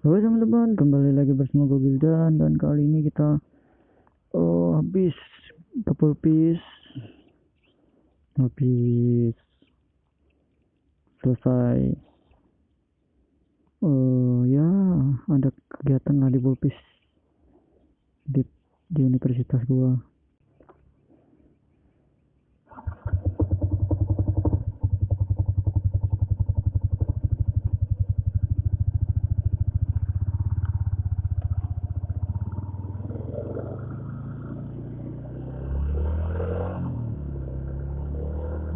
Halo teman-teman, kembali lagi bersama gue Gildan dan kali ini kita habis ke pulpis, habis selesai ya ada kegiatan lah di pulpis di, di universitas gua.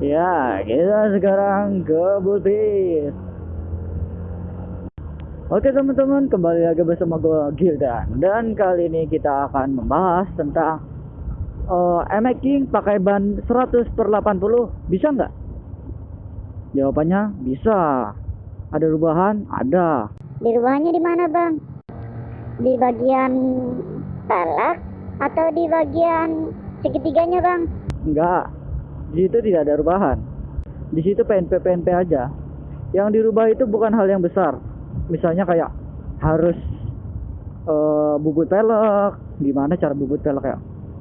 Ya, kita sekarang ke pulpis. Oke teman-teman, kembali lagi bersama gue Gildan dan kali ini kita akan membahas tentang making pakai ban 100/80 bisa nggak? Jawabannya bisa. Ada rubahan? Ada. Di rubahannya di mana, Bang? Di bagian pelek atau di bagian segitiganya, Bang? Enggak. Di situ tidak ada rubahan. Di situ PNP aja. Yang dirubah itu bukan hal yang besar. Misalnya kayak harus bubut pelek. Gimana cara bubut pelek ya?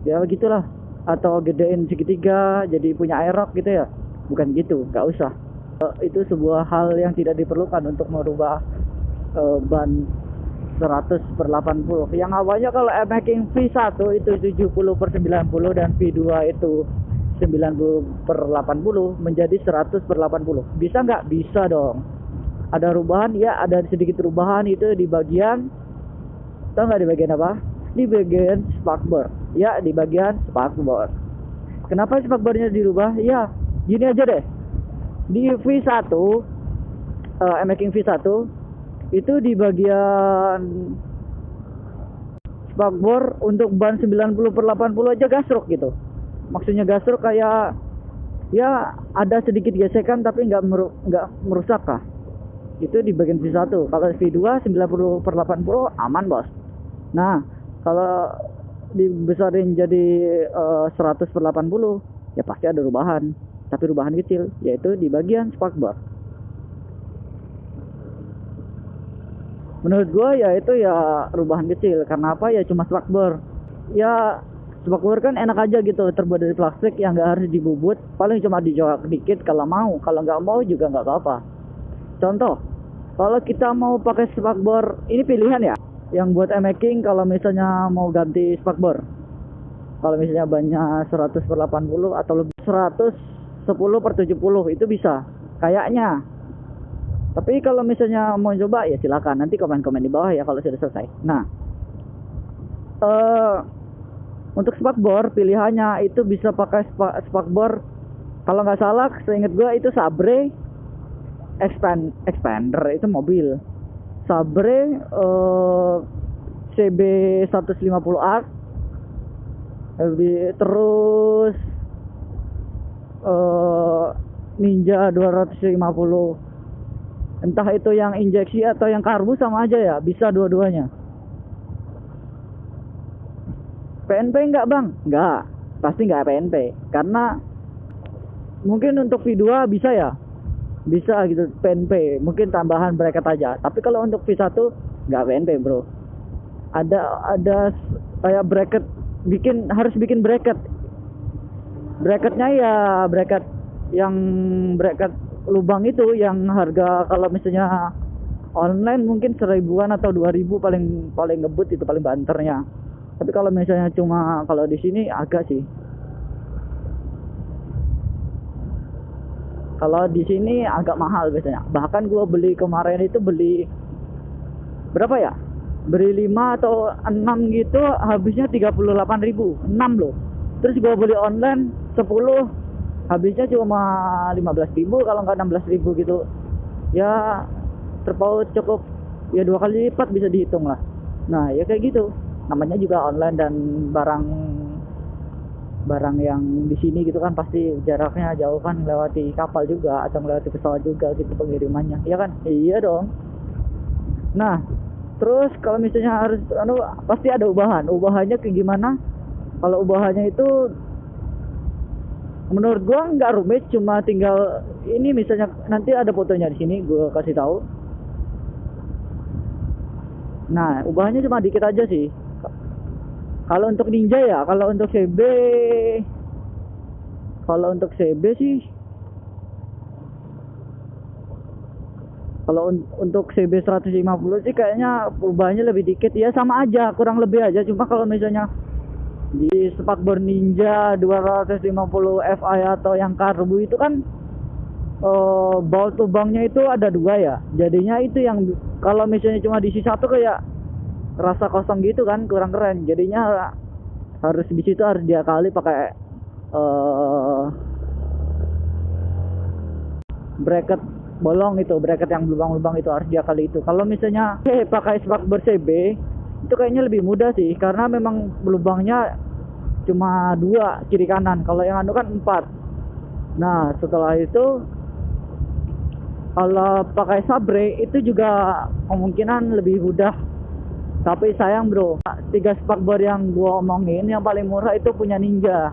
Ya gitulah. Atau gedein segitiga jadi punya aerok gitu ya. Bukan gitu, nggak usah. Itu sebuah hal yang tidak diperlukan untuk merubah ban 100/80. Yang awalnya kalau making V1 itu 70/90 dan V2 itu 90/80 menjadi 100/80. Bisa nggak? Bisa dong. Ada rubahan? Ya ada sedikit rubahan itu di bagian, tahu nggak di bagian apa? Di bagian spakbor. Ya di bagian spakbor. Kenapa spakbornya dirubah? Ya gini aja deh. Di V1 making V1 itu di bagian spakbor untuk ban 90/80 aja gasrok gitu. Maksudnya gasrok kayak ya ada sedikit gesekan tapi nggak merusak kah. Itu di bagian V1. Kalau V2 90/80 aman, Bos. Nah, kalau dibesarin jadi 100/80 ya pasti ada rubahan. Tapi rubahan kecil yaitu di bagian spakbor. Menurut gue ya itu ya rubahan kecil. Karena apa? Ya cuma spakbor. Ya spakbor kan enak aja gitu, terbuat dari plastik yang nggak harus dibubut. Paling cuma dijolak dikit kalau mau. Kalau nggak mau juga nggak apa-apa. Contoh, kalau kita mau pakai spakbor, ini pilihan ya. Yang buat making kalau misalnya mau ganti spakbor. Kalau misalnya bannya 100/80 atau lebih 110/70 itu bisa. Kayaknya. Tapi kalau misalnya mau coba ya silakan, nanti komen-komen di bawah ya kalau sudah selesai. Nah, untuk spakbor pilihannya itu bisa pakai spakbor, kalau nggak salah seingat gue itu Sabre Expander itu mobil. Sabre CB 150 Arc, terus Ninja 250. Entah itu yang injeksi atau yang karbu sama aja ya, bisa dua-duanya. PNP enggak, Bang? Enggak, pasti enggak PNP. Karena mungkin untuk V2 bisa ya, bisa gitu PNP, mungkin tambahan bracket aja. Tapi kalau untuk V1 enggak PNP, bro. Ada kayak bracket, harus bikin bracket. Bracketnya ya bracket yang bracket lubang itu yang harga kalau misalnya online mungkin 1000-an atau 2000 paling ngebut itu paling banternya. Tapi kalau misalnya cuma kalau di sini agak sih. Kalau di sini agak mahal biasanya. Bahkan gue beli kemarin itu beli berapa ya? Beli 5 atau 6 gitu habisnya 38.000. 6 loh. Terus gue beli online 10 habisnya cuma 15.000 kalau nggak 16.000 gitu. Ya terpaut cukup ya 2 kali lipat bisa dihitung lah. Nah ya kayak gitu. Namanya juga online dan barang yang di sini gitu kan pasti jaraknya jauh kan, melewati kapal juga atau melewati pesawat juga gitu pengirimannya, iya kan? Iya dong. Nah terus kalau misalnya harus pasti ada ubahannya kayak gimana? Kalau ubahannya itu menurut gua nggak rumit, cuma tinggal ini misalnya nanti ada fotonya di sini gua kasih tahu. Nah, ubahnya cuma dikit aja sih. Kalau untuk Ninja ya, kalau untuk CB sih, kalau untuk CB 150 sih kayaknya ubahnya lebih dikit ya, sama aja, kurang lebih aja. Cuma kalau misalnya di spakbor Ninja 250 Fi atau yang karbu itu kan baut lubangnya itu ada dua ya, jadinya itu yang kalau misalnya cuma diisi satu kayak rasa kosong gitu kan, kurang keren. Jadinya harus di situ harus diakali pakai bracket bolong, itu bracket yang lubang-lubang itu harus diakali itu. Kalau misalnya pakai spakbor CB itu kayaknya lebih mudah sih, karena memang lubangnya cuma dua kiri kanan, kalau yang anu kan 4. Nah setelah itu kalau pakai sabre itu juga kemungkinan lebih mudah. Tapi sayang bro, 3 spakbor yang gua omongin yang paling murah itu punya Ninja.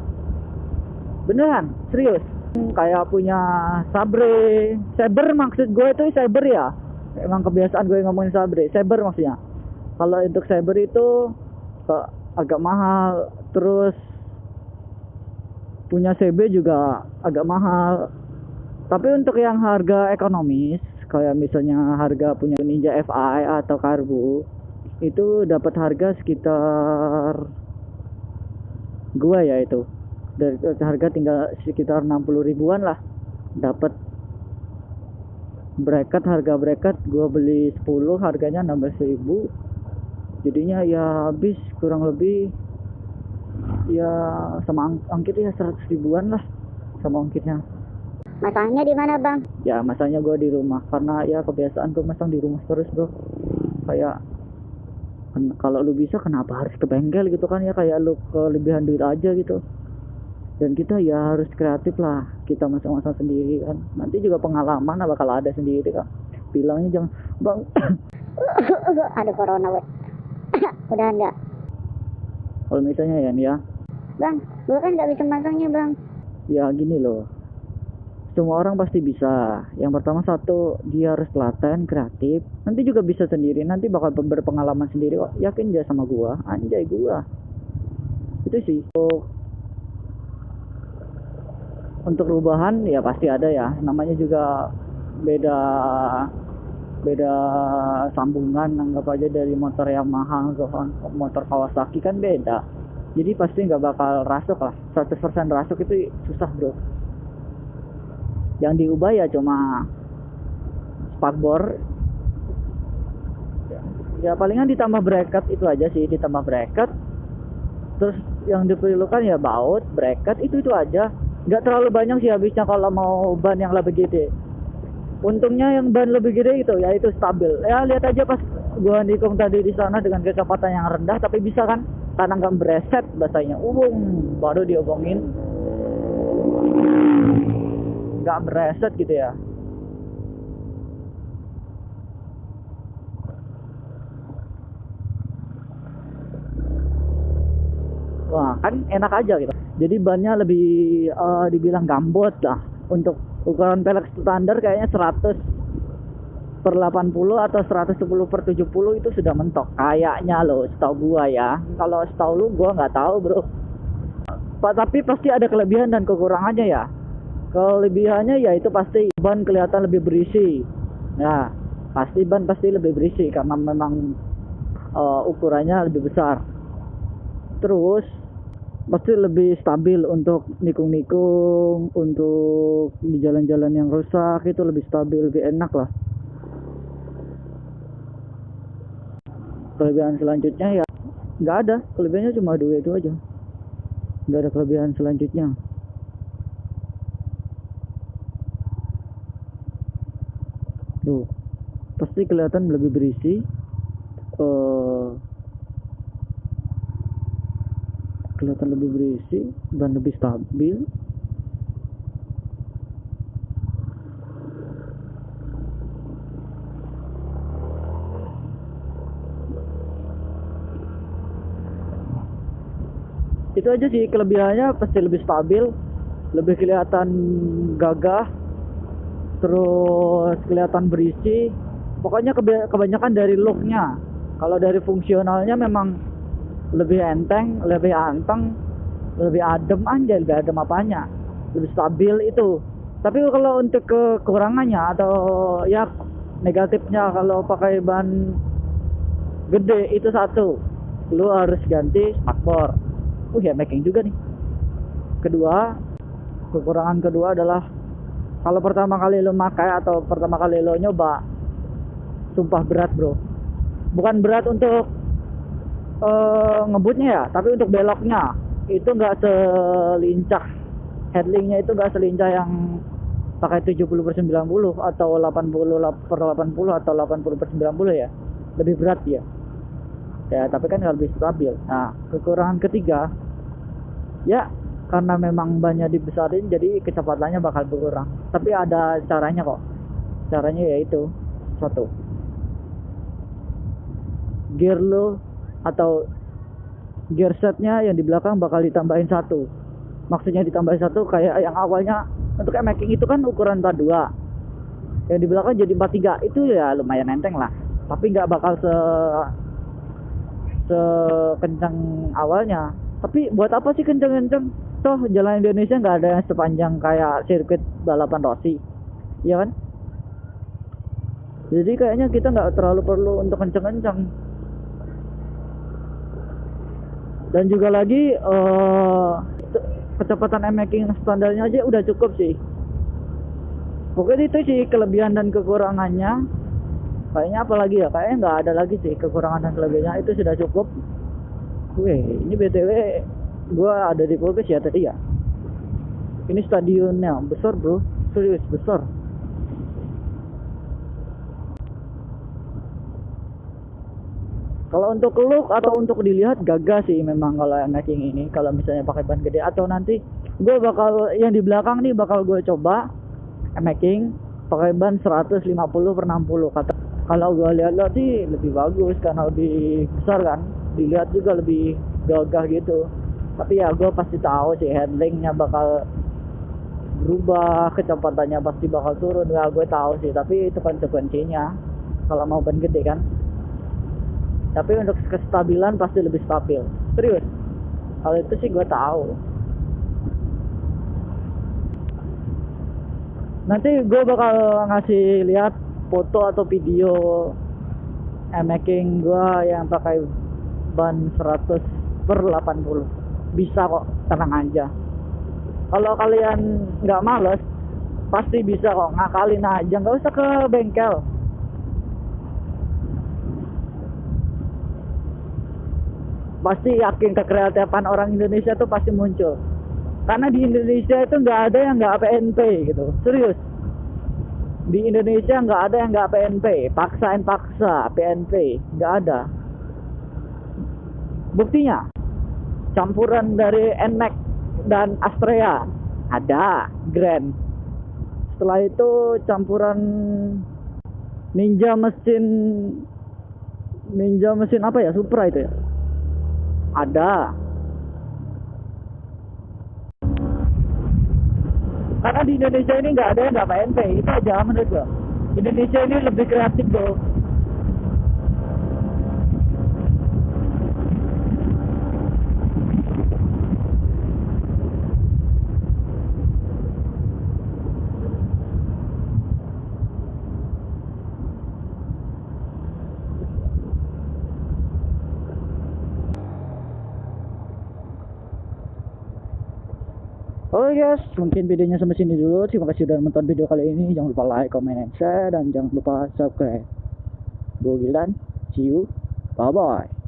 Beneran, serius. Kayak punya sabre, saber maksud gue itu saber ya. Emang kebiasaan gue ngomongin sabre, saber maksudnya. Kalau untuk saber itu agak mahal. Terus punya CB juga agak mahal. Tapi untuk yang harga ekonomis, kayak misalnya harga punya Ninja Fi atau karbu, itu dapat harga sekitar gua ya itu. Dari harga tinggal sekitar 60 ribuan lah. Dapat bracket, harga bracket gua beli 10 harganya 16.000. Jadinya ya habis kurang lebih ya sama ongkirnya 100 ribuan lah sama ongkirnya. Masangnya di mana bang? Ya masanya gue di rumah, karena ya kebiasaan gue masang di rumah terus bro. Kayak kalau lu bisa kenapa harus ke bengkel gitu kan ya, kayak lu kelebihan duit aja gitu. Dan kita ya harus kreatif lah, kita masang-masang sendiri kan, nanti juga pengalaman bakal ada sendiri kan. Bilangnya jangan bang Ada corona weh. Udah enggak kalau misalnya ya bang, gue kan nggak bisa masangnya bang. ya gini loh, semua orang pasti bisa. Yang pertama satu, dia harus telaten, kreatif. Nanti juga bisa sendiri, nanti bakal berpengalaman sendiri. Oh, yakin aja sama gua, anjay gua. Itu sih. Untuk perubahan ya pasti ada ya. Namanya juga beda sambungan, anggap aja dari motor Yamaha ke motor Kawasaki kan beda. Jadi pasti nggak bakal rasuk lah. 100% rasuk itu susah bro. Yang diubah ya cuma spakbor ya, palingan ditambah bracket, itu aja sih, ditambah bracket. Terus yang diperlukan ya baut, bracket, itu aja. Nggak terlalu banyak sih habisnya kalau mau ban yang lebih gede. Untungnya yang ban lebih gede itu ya itu stabil ya. Lihat aja pas gua nikung tadi di sana dengan kecepatan yang rendah tapi bisa kan, karena nggak bereset bahasanya. Baru diobongin nggak bereset gitu ya. Wah kan enak aja gitu. Jadi bannya lebih dibilang gambot lah. Untuk ukuran pelek standar kayaknya 100/80 atau 110/70 itu sudah mentok kayaknya loh, setahu gua ya. Kalau setahu lu gua nggak tahu bro. Tapi pasti ada kelebihan dan kekurangannya ya. Kelebihannya ya itu pasti ban kelihatan lebih berisi. Ya, pasti ban pasti lebih berisi karena memang ukurannya lebih besar. Terus pasti lebih stabil untuk nikung-nikung, untuk di jalan-jalan yang rusak itu lebih stabil, lebih enak lah. Kelebihan selanjutnya ya nggak ada, kelebihannya cuma dua itu aja, nggak ada kelebihan selanjutnya. Tuh pasti kelihatan lebih berisi, kelihatan lebih berisi dan lebih stabil. Itu aja sih kelebihannya, pasti lebih stabil, lebih kelihatan gagah, terus kelihatan berisi. Pokoknya kebanyakan dari looknya. Kalau dari fungsionalnya memang lebih enteng, lebih anteng, lebih adem aja, lebih adem apanya, lebih stabil itu. Tapi kalau untuk kekurangannya atau ya negatifnya kalau pakai ban gede itu satu, lu harus ganti spakbor. Ya making juga nih. Kedua, kekurangan kedua adalah kalau pertama kali lo makai atau pertama kali lo nyoba, sumpah berat bro. Bukan berat untuk ngebutnya ya, tapi untuk beloknya itu nggak selincah, handlingnya itu nggak selincah yang pakai 70/90 atau 80/80 atau 80/90 ya, lebih berat ya. Ya tapi kan nggak lebih stabil. Nah kekurangan ketiga ya, karena memang banyak dibesarin jadi kecepatannya bakal berkurang. Tapi ada caranya kok. Caranya yaitu satu, gear lo atau gear setnya yang di belakang bakal ditambahin satu. Maksudnya ditambahin satu kayak yang awalnya untuk making itu kan ukuran 42, yang di belakang jadi 43. Itu ya lumayan enteng lah, tapi nggak bakal sekencang awalnya. Tapi buat apa sih kenceng-kenceng? Toh jalan Indonesia nggak ada yang sepanjang kayak sirkuit balapan Rossi, ya kan? Jadi kayaknya kita nggak terlalu perlu untuk kenceng-kenceng. Dan juga lagi kecepatan making standarnya aja udah cukup sih. Pokoknya itu sih kelebihan dan kekurangannya. Kayaknya apalagi ya, kayaknya nggak ada lagi sih kekurangan dan kelebihannya, itu sudah cukup. Ini BTW gua ada di Polres ya tadi ya. Ini stadionnya besar bro, serius besar. Kalau untuk look atau untuk dilihat gagah sih memang kalau making ini, kalau misalnya pakai ban gede. Atau nanti gue bakal yang di belakang nih bakal gue coba making pakai ban 150/60 kata. Kalau gue lihat sih lebih bagus karena lebih besar kan, dilihat juga lebih gagah gitu. Tapi ya gue pasti tahu sih handlingnya bakal berubah, kecepatannya pasti bakal turun. Ya gue tahu sih, tapi itu konsekuensinya kalau mau ban gede kan. Tapi untuk kestabilan pasti lebih stabil, serius. Kalau itu sih gue tahu. Nanti gue bakal ngasih lihat foto atau video making gue yang pakai ban 100/80. Bisa kok, tenang aja. Kalau kalian nggak males, pasti bisa kok, ngakalin aja, nggak usah ke bengkel. Pasti yakin kekreatifan orang Indonesia tuh pasti muncul. Karena di Indonesia itu nggak ada yang nggak PNP gitu, serius. Di Indonesia nggak ada yang nggak PNP, paksain paksa PNP, nggak ada. Buktinya, campuran dari NMAX dan Astrea ada, Grand. Setelah itu campuran Ninja mesin apa ya, Supra itu ya, ada. Karena di Indonesia ini nggak ada yang nggak PNP, itu aja menurut gua. Indonesia ini lebih kreatif bro. Oke guys, mungkin videonya sampai sini dulu. Terima kasih sudah menonton video kali ini. Jangan lupa like, comment, and share. Dan jangan lupa subscribe. Gue Gildan, see you, bye bye.